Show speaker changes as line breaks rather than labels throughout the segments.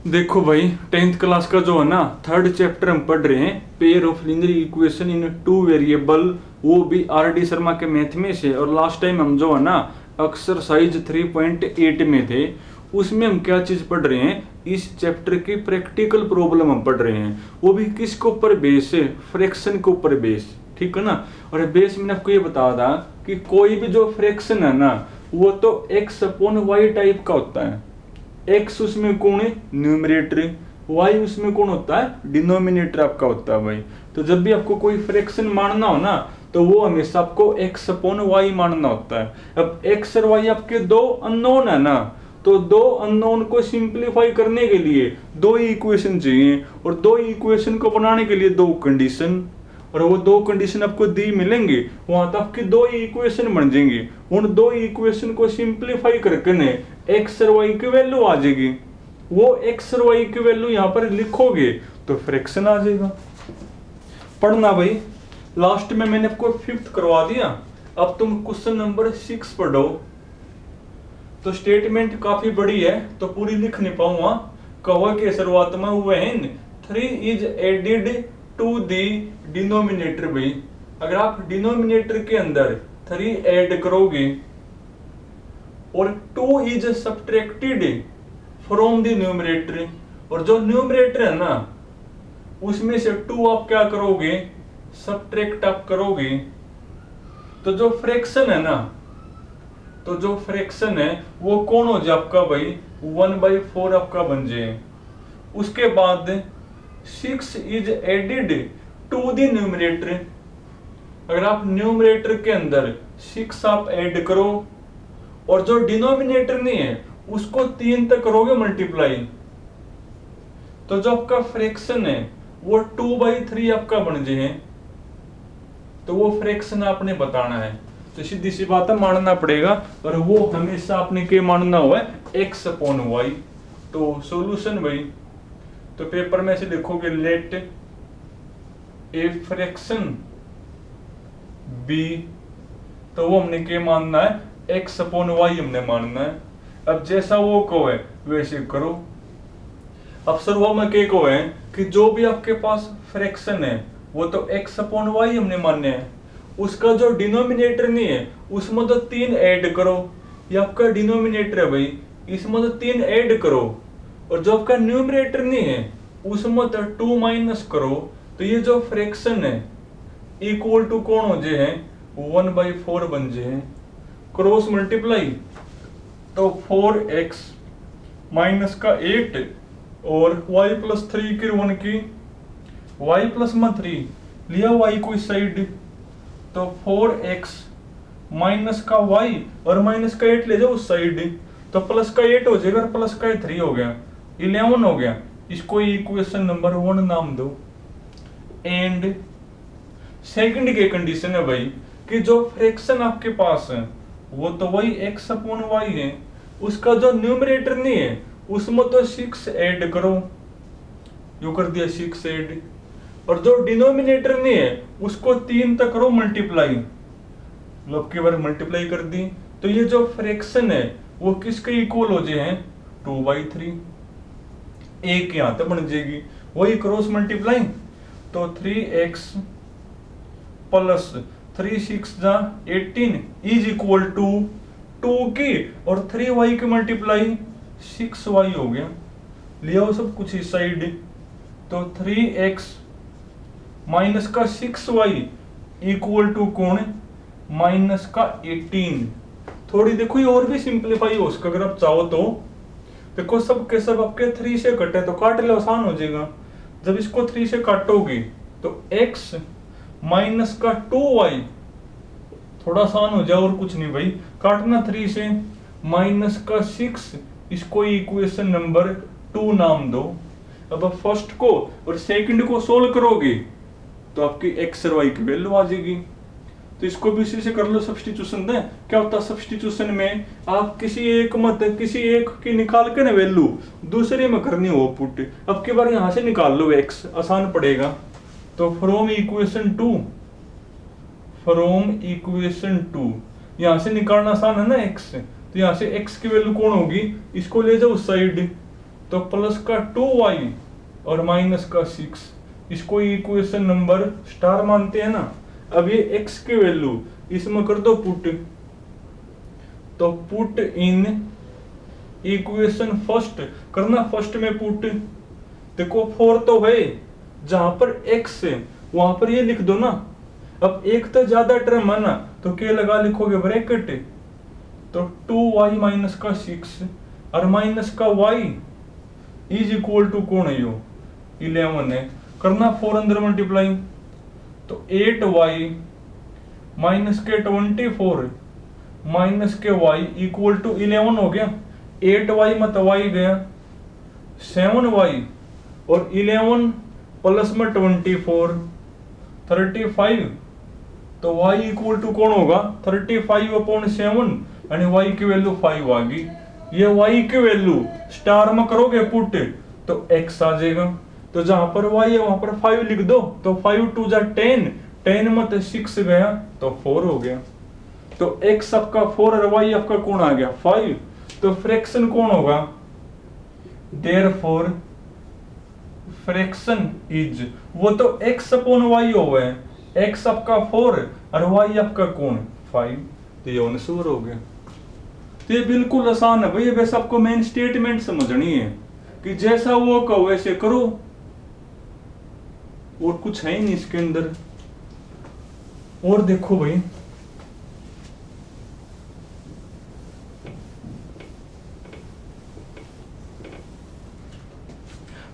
देखो भाई, 10th class का जो है ना, थर्ड चैप्टर हम पढ़ रहे हैं, pair of linear equation in two variable, वो भी आर डी शर्मा के मैथ में से। और लास्ट टाइम हम जो है ना एक्सरसाइज 3.8 में थे, उसमें हम क्या चीज पढ़ रहे हैं, इस चैप्टर की प्रैक्टिकल प्रॉब्लम हम पढ़ रहे हैं। वो भी किसके ऊपर बेस है, फ्रैक्शन के ऊपर बेस, ठीक है ना। और बेस मैंने आपको ये बताया था कि कोई भी जो फ्रैक्शन है ना, वो तो एक्स अपॉन वाई टाइप का होता है। एक्स उसमें कौन है, न्यूमरेटर, वाई उसमें कौन होता है, डिनोमिनेटर आपका होता है भाई। तो जब भी आपको कोई फ्रैक्शन मानना हो ना, तो वो हमेशा आपको एक्स अपॉन वाई मानना होता है। अब एक्स और वाई आपके दो अननोन है ना, तो दो अननोन को सिंप्लीफाई करने के लिए दो इक्वेशन चाहिए, और दो इक्वेशन को बनाने के लिए दो कंडीशन, और वो दो कंडीशन आपको दी मिलेंगे, वहां तक आपकी दो इक्वेशन बन जाएंगी। उन दो इक्वेशन को सिंप्लीफाई करके ने एक्स और वाई की वैल्यू आ जाएगी। वो एक्स और वाई की वैल्यू यहां पर लिखोगे तो फ्रैक्शन आ जाएगा। पढ़ना भाई, लास्ट में मैंने आपको फिफ्थ करवा दिया, अब तुम क्वेश्चन नंबर 6 पढ़ो। तो स्टेटमेंट काफी बड़ी है तो पूरी लिख नहीं पाऊंगा। कहो के शुरुआत में when 3 is added to the denominator भाई, अगर आप डिनोमिनेटर के अंदर 3 ऐड करोगे और 2 is subtracted from the numerator, और जो न्यूमरेटर है ना उसमें से 2 आप क्या करोगे, सब्ट्रैक्ट आप करोगे, तो जो फ्रैक्शन है ना, तो जो फ्रैक्शन है वो कौन हो जाए आपका भाई, 1/4 आपका बन जाए। उसके बाद 6 is added to the numerator, अगर आप न्यूमरेटर के अंदर 6 आप ऐड करो, और जो डिनोमिनेटर नहीं है उसको 3 तक करोगे मल्टीप्लाई, तो जो आपका फ्रैक्शन है वो 2/3 आपका बन जाए। तो वो फ्रैक्शन आपने बताना है। तो सीधी सी बात है, मानना पड़ेगा, और वो हमेशा आपने क्या मानना हुआ है, एक्स अपॉन वाई। तो सॉल्यूशन भाई, तो पेपर में से लिखोगे लेट ए फ्रैक्शन बी, तो वो हमने क्या मानना है, एक्स अपॉन वाई हमने मानना है। अब जैसा वो कहो है वैसे करो। अब शुरुआत में क्या कहो है कि जो भी आपके पास फ्रैक्शन है वो तो एक्स अपॉन वाई हमने मानने हैं, उसका जो डिनोमिनेटर नहीं है उसमें तो 3 ऐड करो। ये आपका डिनोमिनेटर है भाई, इसमें तो 3 ऐड करो, और जो आपका न्यूमरेटर नहीं है उसमें तो 2 माइनस करो। तो ये जो फ्रैक्शन है इक्वल टू कौन हो जाए, 1/4 बन जाए। क्रॉस मल्टीप्लाई, तो 4x माइनस का 8 और y प्लस 3 की 1 की y प्लस में 3 लिया y को इस साइड, तो 4x माइनस का y और माइनस का 8 ले जाओ उस साइड, तो प्लस का 8 हो जाएगा और प्लस का 3 हो गया, 11 हो गया। इसको इक्वेशन नंबर 1 नाम दो। एंड सेकंड की कंडीशन है भाई कि जो फ्रैक्शन आपके पास है वो तो वही x अपॉन वाई है, उसका जो न्यूमरेटर नहीं है उसमें तो 6 ऐड करो, जो कर दिया 6 ऐड, और जो डिनोमिनेटर नहीं है उसको 3 तक करो मल्टीप्लाई, लोग के बार मल्टीप्लाई कर दी। तो ये जो फ्रैक्शन है वो किसके इक्वल हो जाए, 2/3, एक यहां तक बन जाएगी, वही क्रॉस मल्टीप्लाई, तो 3x प्लस 3 6 जा 18 इज इक्वल टू 2 की और 3y की मल्टीप्लाई 6y हो गया। लिया सब कुछ इस साइड, तो 3x माइनस का 6y इक्वल टू कौन, माइनस का 18। थोड़ी देखो ये और भी सिंप्लीफाई हो उसका, अगर आप चाहो तो देखो सब के सब आपके 3 से कटे तो काट लो, आसान हो जाएगा। जब इसको 3 से काटोगे तो x माइनस का 2y, थोड़ा आसान हो जाए और कुछ नहीं भाई, काटना 3 से, माइनस का 6, इसको इक्वेशन नंबर 2 नाम दो। अब फर्स्ट को और सेकंड को सोल्व करोगे तो आपकी एक्स और वाई की वैल्यू आ जाएगी। तो इसको भी इसी से कर लो सब्स्टिट्यूशन दे। क्या होता है सब्स्टिट्यूशन में, आप किसी एक की निकाल के ना वैल्यू दूसरे में करनी हो पुट, अब की बार यहां से निकाल लो एक्स, आसान पड़ेगा। तो फ्रॉम इक्वेशन टू यहां से निकालना आसान है ना एक्स, तो यहां से एक्स की वैल्यू कौन होगी, इसको ले जाओ उस साइड, तो प्लस का 2y और माइनस का 6, इसको इक्वेशन नंबर स्टार मानते हैं ना। अब ये x की वैल्यू इसमें कर दो पुट, तो पुट इन इक्वेशन फर्स्ट, करना फर्स्ट में पुट। देखो 4 तो है, जहां पर x है वहां पर ये लिख दो ना। अब एक तो ज्यादा टर्म है ना, तो क्या लगा लिखोगे ब्रैकेट, तो 2y माइनस का 6 और माइनस का y इज इक्वल टू कौन है यो 11 है। करना 4 अंदर मल्टीप्लाई, तो 8y माइनस के 24 माइनस के y इक्वल टू 11 हो गया। 8y मत y गया 7y और 11 प्लस में 24 35, तो y इक्वल टू कौन होगा 35/7 यानी y की वैल्यू 5 आ गई। ये y की वैल्यू स्टार में करोगे पुट तो x आ जाएगा, तो जहां पर y है वहां पर 5 लिख दो, तो 5 2 जा 10, 10 में तो 6 गया तो 4 हो गया। तो x आपका 4 और y आपका कौन आ गया 5, तो फ्रैक्शन कौन होगा, देयरफॉर फ्रैक्शन इज, वो तो x अपॉन y हो गए, x आपका 4 और y आपका कौन 5, तो ये आंसर हो गया। तो ये बिल्कुल आसान है भाई, बस आपको मेन स्टेटमेंट समझनी है कि जैसा वो कहो वैसे करो, और कुछ है ही नहीं इसके अंदर। और देखो भाई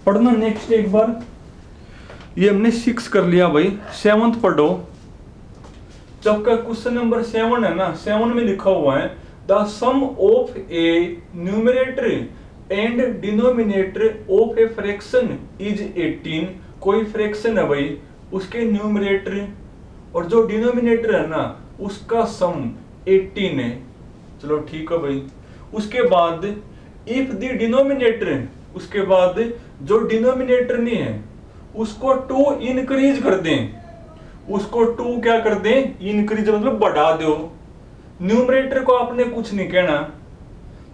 पढ़ना नेक्स्ट एक बार, ये हमने 6 कर लिया भाई, 7th पढ़ो। जब का क्वेश्चन नंबर 7 है ना, 7 में लिखा हुआ है the sum of a numerator and denominator of a fraction is 18। कोई फ्रैक्शन है भाई, उसके न्यूमरेटर और जो डिनोमिनेटर है ना उसका सम 18 है। चलो ठीक है भाई। उसके बाद इफ द डिनोमिनेटर, उसके बाद जो डिनोमिनेटर नहीं है उसको 2 इंक्रीज कर दें, उसको 2 क्या कर दें इंक्रीज मतलब बढ़ा दो, न्यूमरेटर को आपने कुछ नहीं कहना।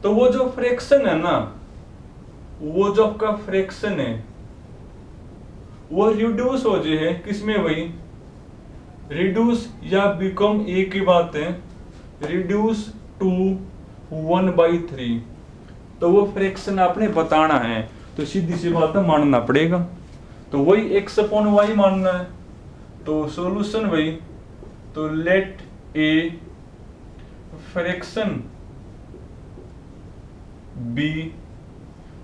तो वो जो फ्रैक्शन है ना, वो जो आपका फ्रैक्शन है वो रिड्यूस हो जाए किसमें भाई, रिड्यूस या बिकम एक ही बात है, रिड्यूस टू 1/3। तो वो फ्रैक्शन आपने बताना है, तो सीधी सी बात है मानना पड़ेगा, तो वही x अपॉन y मानना है। तो सॉल्यूशन भाई, तो लेट ए फ्रैक्शन b,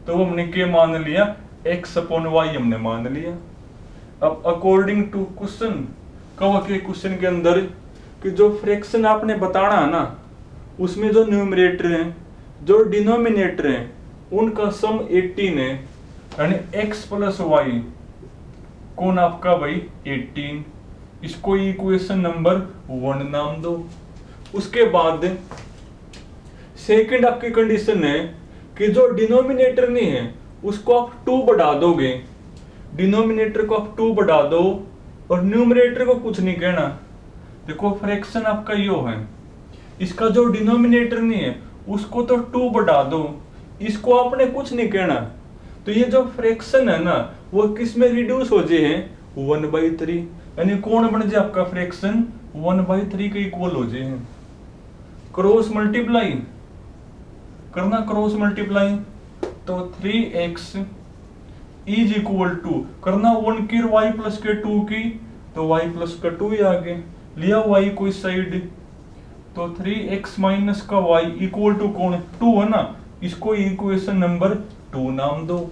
तो हमने क्या मान लिया x अपॉन y हमने मान लिया। अब अकॉर्डिंग टू क्वेश्चन, कहो के क्वेश्चन के अंदर कि जो फ्रैक्शन आपने बताना है ना उसमें जो न्यूमरेटर है जो डिनोमिनेटर है उनका सम 18 है, यानी x प्लस वाई कौन आपका भाई 18, इसको इक्वेशन नंबर 1 नाम दो। उसके बाद सेकंड आपकी कंडीशन है कि जो डिनोमिनेटर नहीं है उसको आप 2 बढ़ा दोगे, डिनोमिनेटर को आप 2 बढ़ा दो और न्यूमरेटर को कुछ नहीं कहना। देखो फ्रैक्शन आपका यो है, इसका जो डिनोमिनेटर नहीं है उसको तो 2 बढ़ा दो, इसको आपने कुछ नहीं कहना। तो ये जो फ्रैक्शन है ना वो किस में रिड्यूस हो जाए 1/3, यानी कौन बन जाए आपका फ्रैक्शन 1/3 के इक्वल हो जाए। क्रॉस मल्टीप्लाई करना, क्रॉस मल्टीप्लाई, तो 3x इज इक्वल टू करना 1 की y प्लस के 2 की, तो y प्लस का 2 ही आगे लिया y को इस साइड, तो 3x माइनस का y इक्वल टू कौन 2 है ना, इसको इक्वेशन नंबर 2 नाम दो।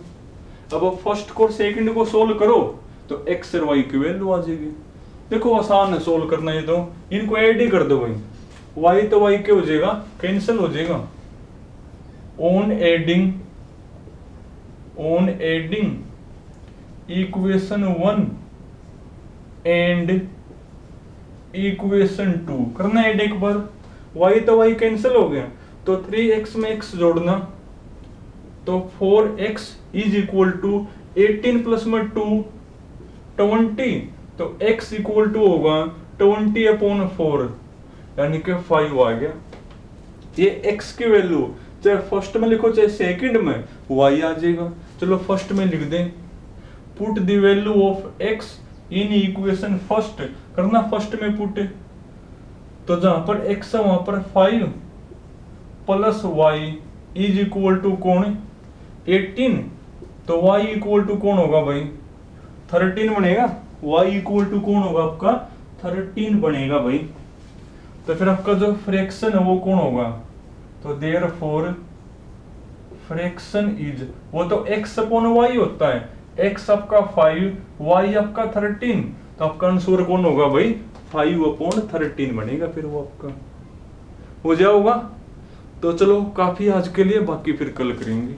अब फर्स्ट को सेकंड को सोल्व करो तो x और y की वैल्यू आ जाएगी। देखो आसान है सोल्व करना, ये तो इनको ऐड ही कर दो भाई, y तो y क्या हो जाएगा कैंसिल हो जाएगा। On adding equation 1 and equation 2 करना ऐड एक बार, y तो y कैंसिल हो गया, तो 3x में x जोड़ना, तो 4x is equal to 18 plus में 2 20, तो x इक्वल टू होगा 20/4 यानी कि 5 आ गया। ये x की वैल्यू चाहे फर्स्ट में लिखो चाहे सेकंड में, y आ जाएगा। चलो फर्स्ट में लिख दें, put the value of x in equation first, करना फर्स्ट में पुट। तो जहां पर x है वहां पर 5 plus y is equal to कौन 18, तो y इक्वल टू कौन होगा भाई 13 बनेगा। y इक्वल टू कौन होगा आपका 13 बनेगा भाई। तो फिर आपका जो फ्रैक्शन है वो कौन होगा, तो देयरफॉर फ्रैक्शन इज, वो तो x अपॉन y होता है, x आपका 5 y आपका 13, तो आपका आंसर कौन होगा भाई 5 अपॉन 13 बनेगा, फिर वो आपका हो जाएगा। तो चलो काफी आज के लिए, बाकी फिर कल करेंगे।